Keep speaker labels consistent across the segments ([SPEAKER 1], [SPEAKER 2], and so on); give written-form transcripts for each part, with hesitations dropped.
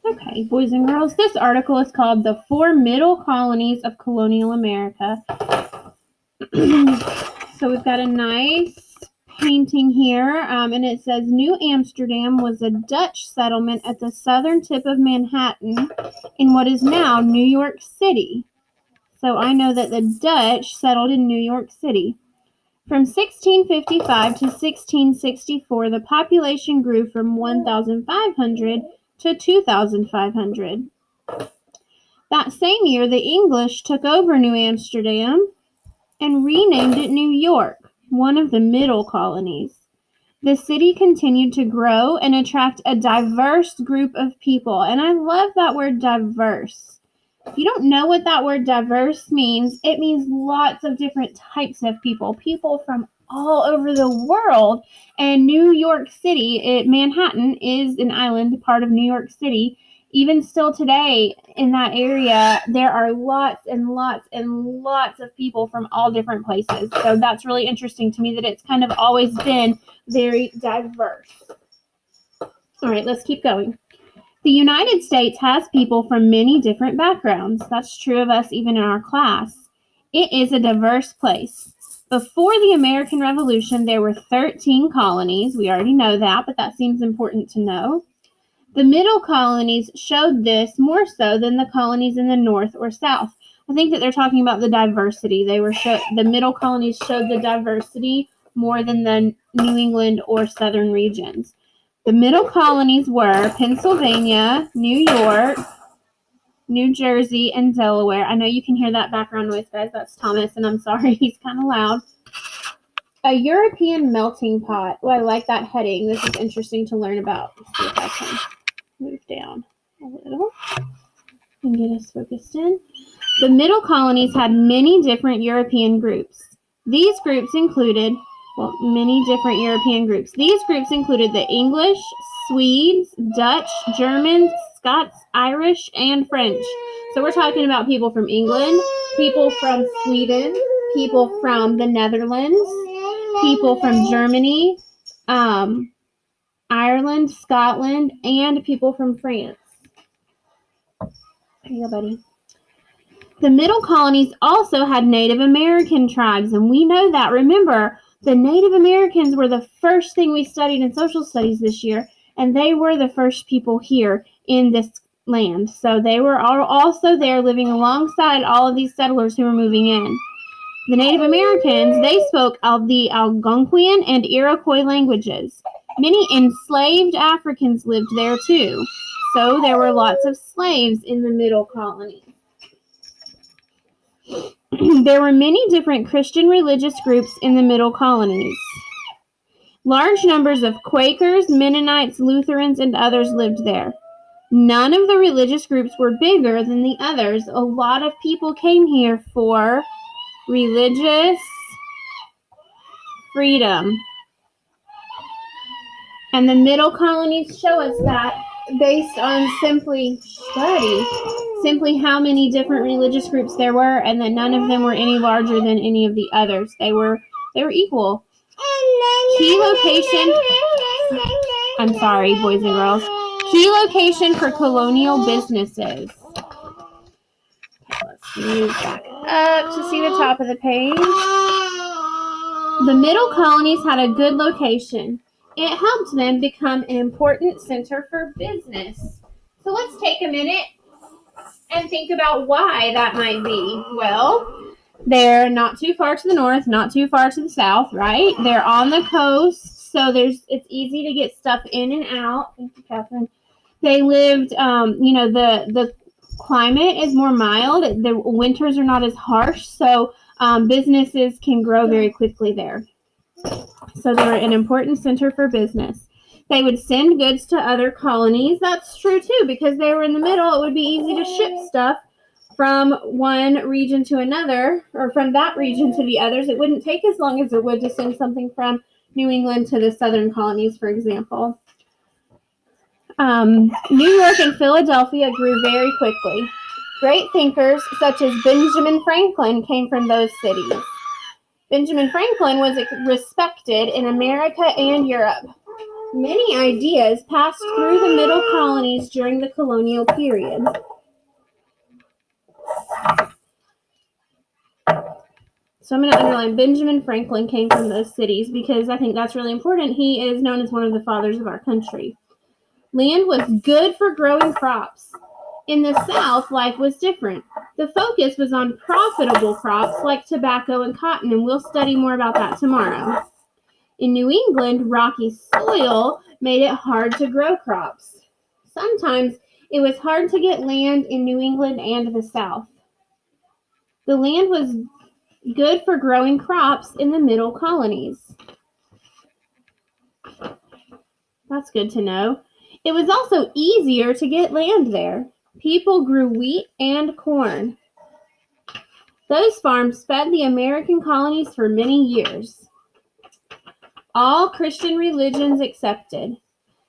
[SPEAKER 1] Okay, boys and girls, this article is called The Four Middle Colonies of Colonial America. So we've got a nice painting here, and it says New Amsterdam was a Dutch settlement at the southern tip of Manhattan in what is now New York City. So I know that the Dutch settled in New York City. From 1655 to 1664, the population grew from 1,500 to 2,500. That same year, the English took over New Amsterdam and renamed it New York, one of the middle colonies. The city continued to grow and attract a diverse group of people, and I love that word diverse. If you don't know what that word diverse means, it means lots of different types of people from all over the world. And New York City, Manhattan is an island, part of New York City. Even still today in that area, there are lots and lots and lots of people from all different places. So that's really interesting to me that it's kind of always been very diverse. All right, let's keep going. The United States has people from many different backgrounds. That's true of us even in our class. It is a diverse place. Before the American Revolution, there were 13 colonies. We already know that, but that seems important to know. The middle colonies showed this more so than the colonies in the north or south. I think that they're talking about the diversity. The middle colonies showed the diversity more than the New England or southern regions. The middle colonies were Pennsylvania, New York, New Jersey, and Delaware. I know you can hear that background noise, guys. That's Thomas, and I'm sorry, he's kind of loud. A European melting pot. Oh, I like that heading. This is interesting to learn about. Let's see if I can move down a little and get us focused in. The middle colonies had many different European groups. These groups included many different European groups. These groups included the English, Swedes, Dutch, Germans, Scots, Irish, and French. So we're talking about people from England, people from Sweden, people from the Netherlands, people from Germany, Ireland, Scotland, and people from France. There you go, buddy. The middle colonies also had Native American tribes, and we know that. Remember, the Native Americans were the first thing we studied in social studies this year, and they were the first people here in this land. So they were also there living alongside all of these settlers who were moving in. The Native Americans, they spoke of the Algonquian and Iroquois languages. Many enslaved Africans lived there too. So there were lots of slaves in the middle colony. There were many different Christian religious groups in the middle colonies. Large numbers of Quakers, Mennonites, Lutherans, and others lived there. None of the religious groups were bigger than the others. A lot of people came here for religious freedom. And the middle colonies show us that based on simply how many different religious groups there were, and that none of them were any larger than any of the others. They were equal. Key location. I'm sorry, boys and girls. Key location for colonial businesses. Let's move back up to see the top of the page. The middle colonies had a good location. It helped them become an important center for business. So let's take a minute and think about why that might be. Well, they're not too far to the north, not too far to the south, right? They're on the coast, so it's easy to get stuff in and out. Thank you, Catherine. They lived, the climate is more mild. The winters are not as harsh, so businesses can grow very quickly there. So they were an important center for business. They would send goods to other colonies. That's true, too, because they were in the middle. It would be easy to ship stuff from one region to another, or from that region to the others. It wouldn't take as long as it would to send something from New England to the southern colonies, for example. New York and Philadelphia grew very quickly. Great thinkers such as Benjamin Franklin came from those cities. Benjamin Franklin was respected in America and Europe. Many ideas passed through the middle colonies during the colonial period. So I'm going to underline Benjamin Franklin came from those cities because I think that's really important. He is known as one of the fathers of our country. Land was good for growing crops. In the South, life was different. The focus was on profitable crops like tobacco and cotton, and we'll study more about that tomorrow. In New England, rocky soil made it hard to grow crops. Sometimes it was hard to get land in New England and the South. The land was good for growing crops in the middle colonies. That's good to know. It was also easier to get land there. People grew wheat and corn. Those farms fed the American colonies for many years. All Christian religions accepted.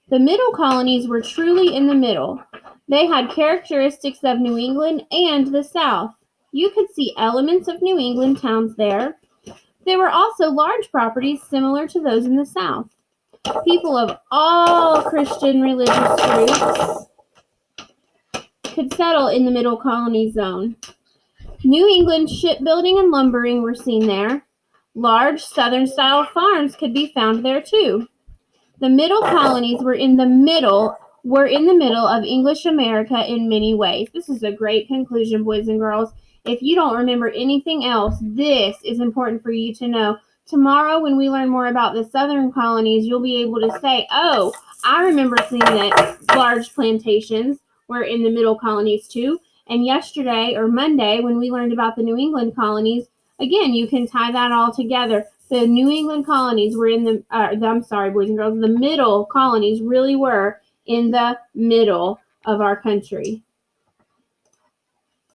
[SPEAKER 1] The middle colonies were truly in the middle. They had characteristics of New England and the South. You could see elements of New England towns there. There were also large properties similar to those in the South. People of all Christian religious groups could settle in the middle colony zone. New England shipbuilding and lumbering were seen there. Large Southern-style farms could be found there too. The middle colonies were in the middle of English America in many ways. This is a great conclusion, boys and girls. If you don't remember anything else, this is important for you to know. Tomorrow, when we learn more about the southern colonies, you'll be able to say, oh, I remember seeing that large plantations were in the middle colonies too. And yesterday or Monday, when we learned about the New England colonies, again, you can tie that all together. The New England colonies were boys and girls, the middle colonies really were in the middle of our country.